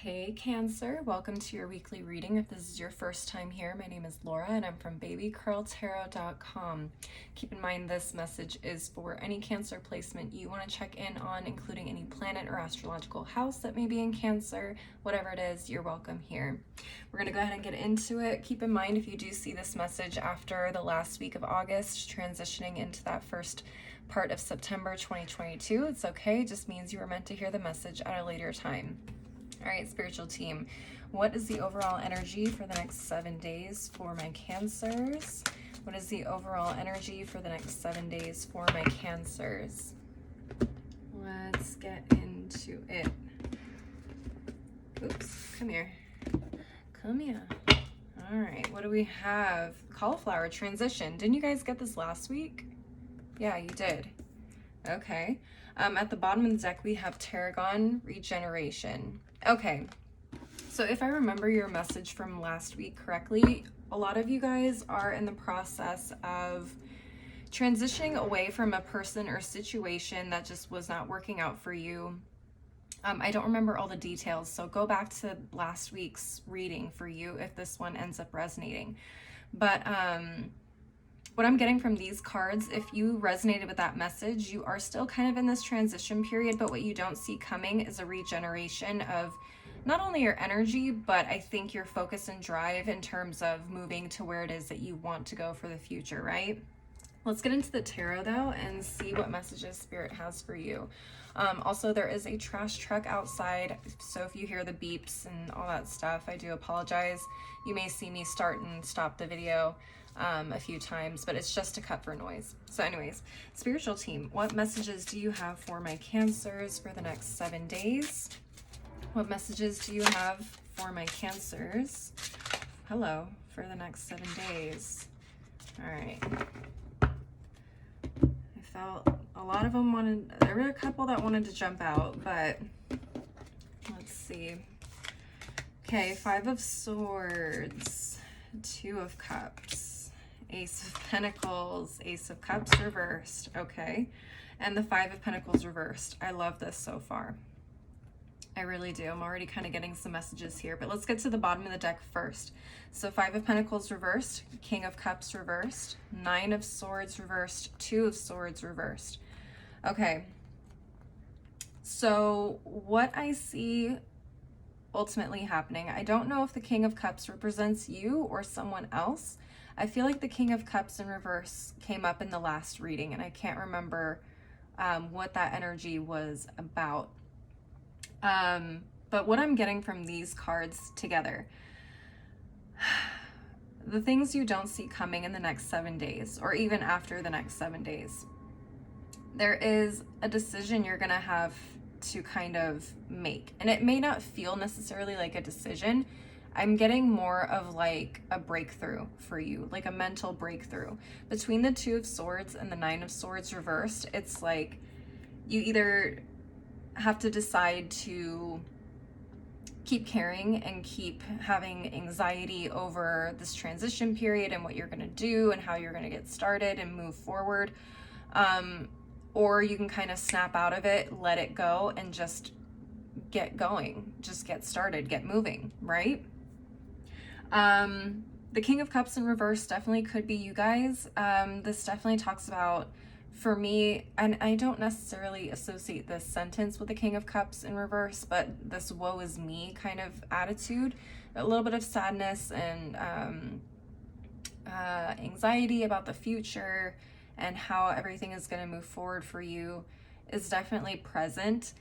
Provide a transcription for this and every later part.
Hey Cancer, welcome to your weekly reading. If this is your first time here, my name is Laura and I'm from babycurltarot.com. Keep in mind this message is for any Cancer placement you want to check in on, including any planet or astrological house that may be in Cancer. Whatever it is, you're welcome here. We're going to go ahead and get into it. Keep in mind if you do see this message after the last week of August, transitioning into that first part of September 2022, it's okay. It just means you were meant to hear the message at a later time. All right, spiritual team, what is the overall energy for the next 7 days for my Cancers? What is the overall energy for the next 7 days for my Cancers? Let's get into it. Oops, come here. Come here. All right, what do we have? Cauliflower transition. Didn't you guys get this last week? Yeah, you did. Okay. At the bottom of the deck, we have Tarragon regeneration. Okay, so if I remember your message from last week correctly, a lot of you guys are in the process of transitioning away from a person or situation that just was not working out for you. I don't remember all the details, so go back to last week's reading for you if this one ends up resonating. But what I'm getting from these cards, if you resonated with that message, you are still kind of in this transition period, but what you don't see coming is a regeneration of not only your energy, but I think your focus and drive in terms of moving to where it is that you want to go for the future, right? Let's get into the tarot though and see what messages Spirit has for you. Also, there is a trash truck outside, so if you hear the beeps and all that stuff, I do apologize. You may see me start and stop the video a few times, but it's just to cut for noise. So anyways, spiritual team, what messages do you have for my Cancers for the next 7 days? What messages do you have for my Cancers? Hello, for the next 7 days. All right. I felt a lot of them wanted, there were a couple that wanted to jump out, but let's see. Okay, 5 of Swords, 2 of Cups, Ace of Pentacles, Ace of Cups reversed, okay, and the 5 of Pentacles reversed. I love this so far. I really do. I'm already kind of getting some messages here, but let's get to the bottom of the deck first. So 5 of Pentacles reversed, King of Cups reversed, 9 of Swords reversed, 2 of Swords reversed. Okay, so what I see ultimately happening, I don't know if the King of Cups represents you or someone else. I feel like the King of Cups in reverse came up in the last reading, and I can't remember what that energy was about. But what I'm getting from these cards together, the things you don't see coming in the next 7 days, or even after the next 7 days, there is a decision you're gonna have to kind of make. And it may not feel necessarily like a decision. I'm getting more of like a breakthrough for you, like a mental breakthrough. Between the 2 of Swords and the 9 of Swords reversed, it's like you either have to decide to keep caring and keep having anxiety over this transition period and what you're going to do and how you're going to get started and move forward, or you can kind of snap out of it, let it go, and just get going, just get started, get moving, right? The King of Cups in reverse definitely could be you guys. This definitely talks about, for me, and I don't necessarily associate this sentence with the King of Cups in reverse, but this woe is me kind of attitude, a little bit of sadness and anxiety about the future and how everything is going to move forward for you is definitely present.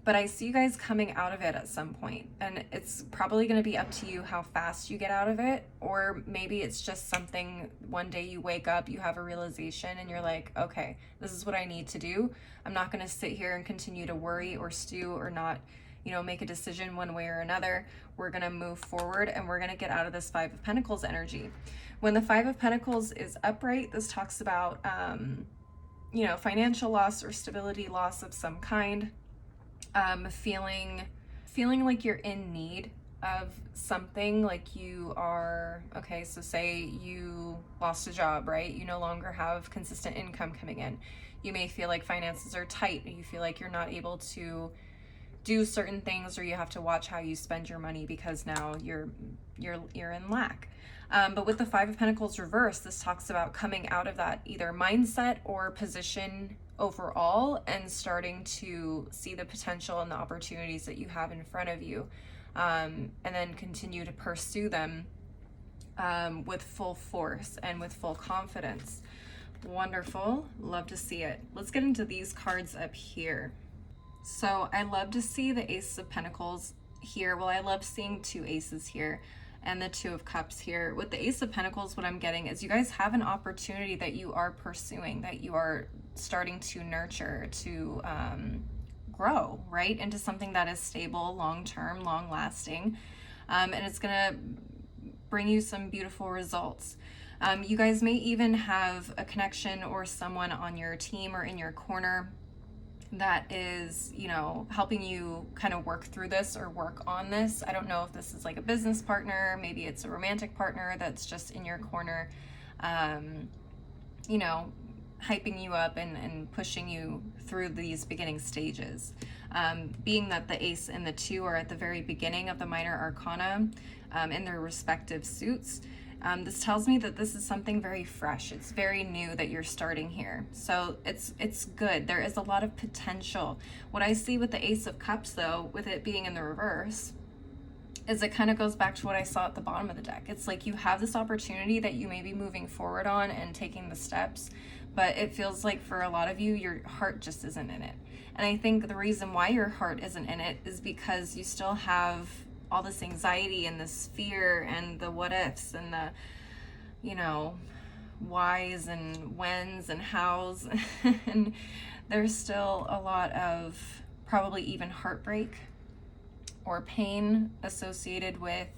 But I see you guys coming out of it at some point, and it's probably going to be up to you how fast you get out of it, or maybe it's just something one day you wake up, you have a realization, and you're like, okay, this is what I need to do. I'm not going to sit here and continue to worry or stew or not, you know, make a decision one way or another. We're going to move forward, and we're going to get out of this 5 of Pentacles energy. When the 5 of Pentacles is upright, this talks about, you know, financial loss or stability loss of some kind. Feeling like you're in need of something, like you are, okay, so say you lost a job, right? You no longer have consistent income coming in. You may feel like finances are tight. You feel like you're not able to do certain things, or you have to watch how you spend your money because now you're in lack. But with the Five of Pentacles reversed, this talks about coming out of that either mindset or position overall and starting to see the potential and the opportunities that you have in front of you, and then continue to pursue them with full force and with full confidence. Wonderful. Love to see it. Let's get into these cards up here. So I love to see the Ace of Pentacles here. Well, I love seeing two aces here and the Two of Cups here. With the Ace of Pentacles, what I'm getting is you guys have an opportunity that you are pursuing, that you are starting to nurture, to grow, right, into something that is stable, long-term, long-lasting, and it's gonna bring you some beautiful results. You guys may even have a connection or someone on your team or in your corner that is, you know, helping you kind of work through this or work on this. I don't know if this is like a business partner, maybe it's a romantic partner that's just in your corner, you know, hyping you up and pushing you through these beginning stages. Being that the Ace and the Two are at the very beginning of the minor arcana in their respective suits, this tells me that this is something very fresh. It's very new that you're starting here. So it's good. There is a lot of potential. What I see with the Ace of Cups, though, with it being in the reverse, is it kind of goes back to what I saw at the bottom of the deck. It's like you have this opportunity that you may be moving forward on and taking the steps, but it feels like for a lot of you, your heart just isn't in it. And I think the reason why your heart isn't in it is because you still have all this anxiety and this fear and the what ifs and the, you know, whys and whens and hows. And there's still a lot of probably even heartbreak or pain associated with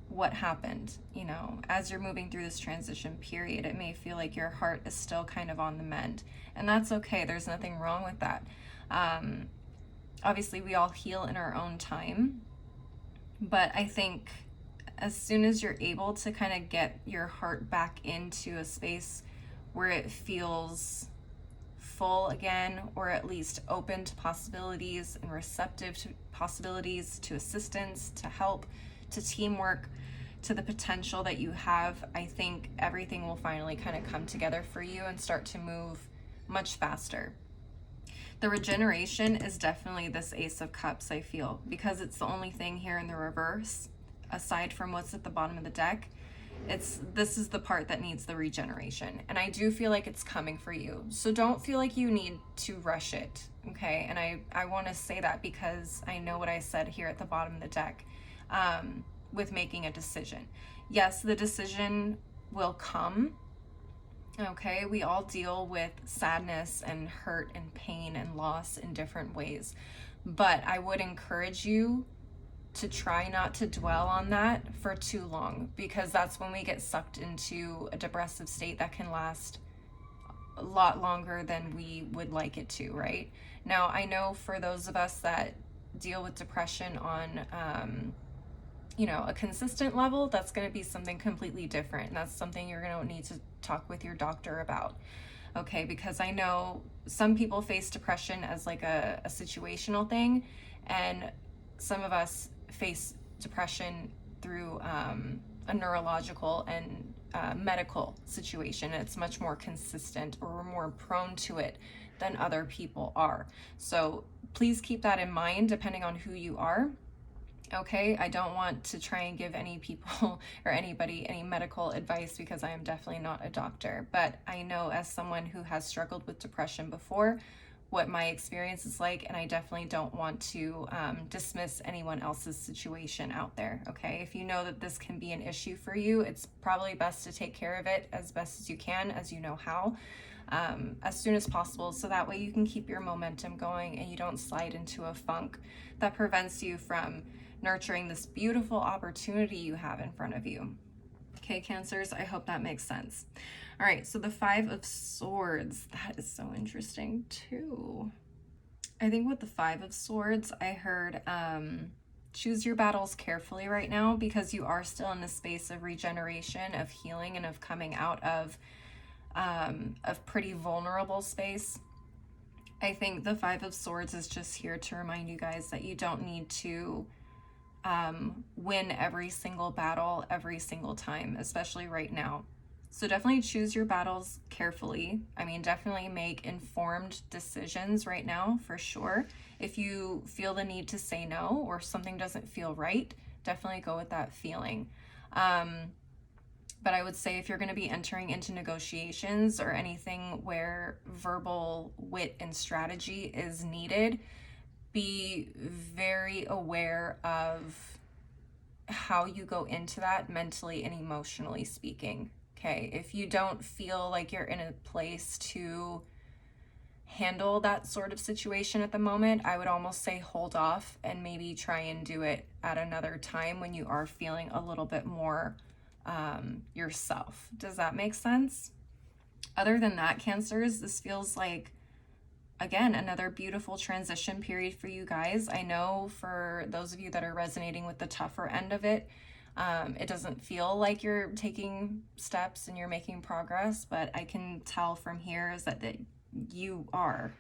what happened. You know, as you're moving through this transition period, it may feel like your heart is still kind of on the mend, and that's okay. There's nothing wrong with that. Obviously we all heal in our own time, but I think as soon as you're able to kind of get your heart back into a space where it feels full again, or at least open to possibilities and receptive to possibilities, to assistance, to help, to teamwork, to the potential that you have, I think everything will finally kind of come together for you and start to move much faster. The regeneration is definitely this Ace of Cups, I feel, because it's the only thing here in the reverse, aside from what's at the bottom of the deck. This is the part that needs the regeneration, and I do feel like it's coming for you. So don't feel like you need to rush it, okay? And I want to say that because I know what I said here at the bottom of the deck with making a decision. Yes, the decision will come. Okay, we all deal with sadness and hurt and pain and loss in different ways, but I would encourage you to try not to dwell on that for too long, because that's when we get sucked into a depressive state that can last a lot longer than we would like it to, right? Now, I know for those of us that deal with depression on you know, a consistent level, that's going to be something completely different, and that's something you're going to need to talk with your doctor about, okay? Because I know some people face depression as like a situational thing, and some of us face depression through a neurological and medical situation. It's much more consistent, or we're more prone to it than other people are. So please keep that in mind depending on who you are. Okay, I don't want to try and give any people or anybody any medical advice, because I am definitely not a doctor, but I know as someone who has struggled with depression before what my experience is like, and I definitely don't want to dismiss anyone else's situation out there, okay? If you know that this can be an issue for you, it's probably best to take care of it as best as you can, as you know how, as soon as possible, so that way you can keep your momentum going and you don't slide into a funk that prevents you from nurturing this beautiful opportunity you have in front of you. Okay, Cancers, I hope that makes sense. All right, so the Five of Swords, that is so interesting too. I think with the Five of Swords, I heard choose your battles carefully right now, because you are still in the space of regeneration, of healing, and of coming out of pretty vulnerable space. I think the Five of Swords is just here to remind you guys that you don't need to win every single battle every single time, especially right now. So definitely choose your battles carefully. I mean, definitely make informed decisions right now, for sure. If you feel the need to say no or something doesn't feel right, definitely go with that feeling. But I would say if you're going to be entering into negotiations or anything where verbal wit and strategy is needed, be very aware of how you go into that mentally and emotionally speaking. Okay, if you don't feel like you're in a place to handle that sort of situation at the moment, I would almost say hold off and maybe try and do it at another time when you are feeling a little bit more yourself. Does that make sense? Other than that, Cancers, this feels like, again, another beautiful transition period for you guys. I know for those of you that are resonating with the tougher end of it, it doesn't feel like you're taking steps and you're making progress, but I can tell from here is that you are.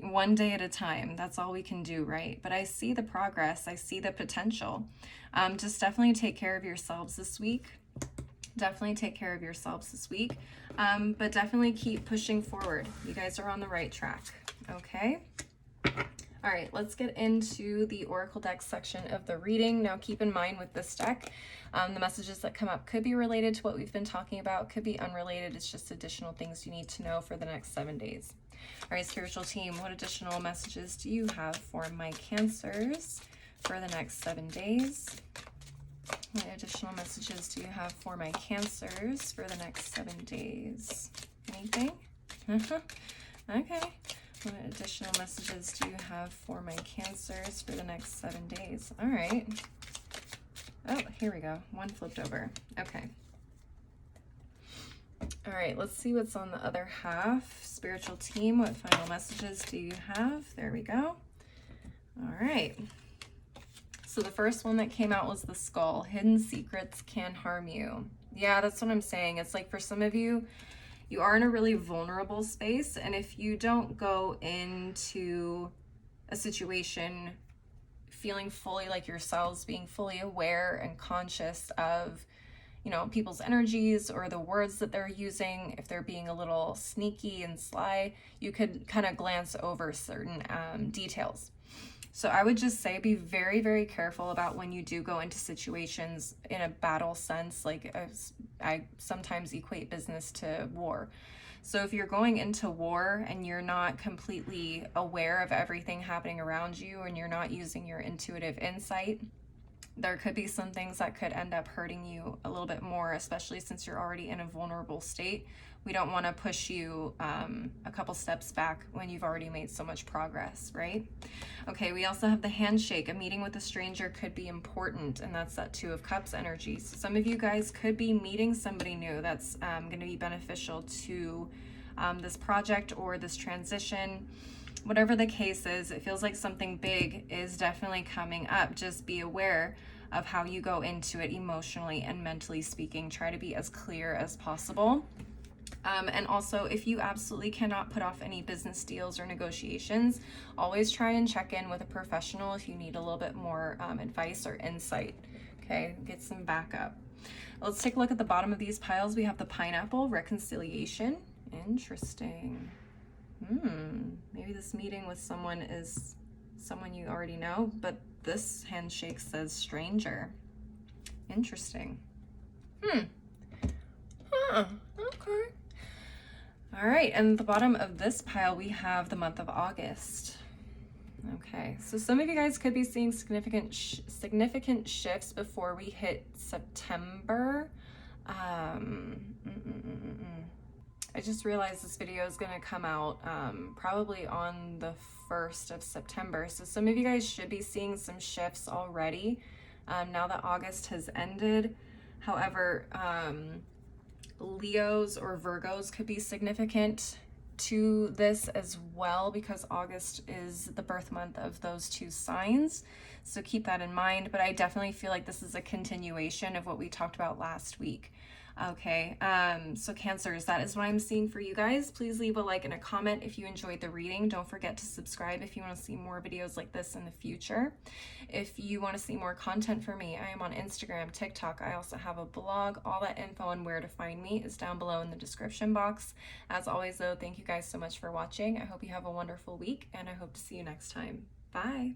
One day at a time. That's all we can do, right? But I see the progress. I see the potential. Just definitely take care of yourselves this week. Definitely take care of yourselves this week. But definitely keep pushing forward. You guys are on the right track. Okay? All right, let's get into the Oracle deck section of the reading. Now, keep in mind with this deck, the messages that come up could be related to what we've been talking about, could be unrelated. It's just additional things you need to know for the next 7 days. All right, spiritual team, what additional messages do you have for my Cancers for the next 7 days? What additional messages do you have for my Cancers for the next 7 days? Anything? Okay. What additional messages do you have for my Cancers for the next 7 days? All right. Oh, here we go. One flipped over. Okay. All right, let's see what's on the other half. Spiritual team, what final messages do you have? There we go. All right. So the first one that came out was the skull. Hidden secrets can harm you. Yeah, that's what I'm saying. It's like for some of you, you are in a really vulnerable space. And if you don't go into a situation feeling fully like yourselves, being fully aware and conscious of, you know, people's energies or the words that they're using, if they're being a little sneaky and sly, you could kind of glance over certain details. So I would just say be very, very careful about when you do go into situations in a battle sense. Like I sometimes equate business to war. So if you're going into war and you're not completely aware of everything happening around you and you're not using your intuitive insight, there could be some things that could end up hurting you a little bit more, especially since you're already in a vulnerable state. We don't want to push you a couple steps back when you've already made so much progress, right? Okay, we also have the handshake. A meeting with a stranger could be important, and that's that Two of Cups energy. So some of you guys could be meeting somebody new that's going to be beneficial to this project or this transition. Whatever the case is, it feels like something big is definitely coming up. Just be aware of how you go into it emotionally and mentally speaking. Try to be as clear as possible. And also, if you absolutely cannot put off any business deals or negotiations, always try and check in with a professional if you need a little bit more advice or insight. Okay, get some backup. Let's take a look at the bottom of these piles. We have the pineapple, reconciliation. Interesting. Maybe this meeting with someone is someone you already know, but this handshake says stranger. Interesting. Okay. All right, and at the bottom of this pile, we have the month of August. Okay, so some of you guys could be seeing significant shifts before we hit September. I just realized this video is going to come out probably on the 1st of September. So some of you guys should be seeing some shifts already now that August has ended. However, Leos or Virgos could be significant to this as well because August is the birth month of those two signs. So keep that in mind, but I definitely feel like this is a continuation of what we talked about last week. Okay, so Cancers, that is what I'm seeing for you guys. Please leave a like and a comment if you enjoyed the reading. Don't forget to subscribe if you want to see more videos like this in the future. If you want to see more content from me, I am on Instagram, TikTok. I also have a blog. All that info on where to find me is down below in the description box. As always, though, thank you guys so much for watching. I hope you have a wonderful week, and I hope to see you next time. Bye.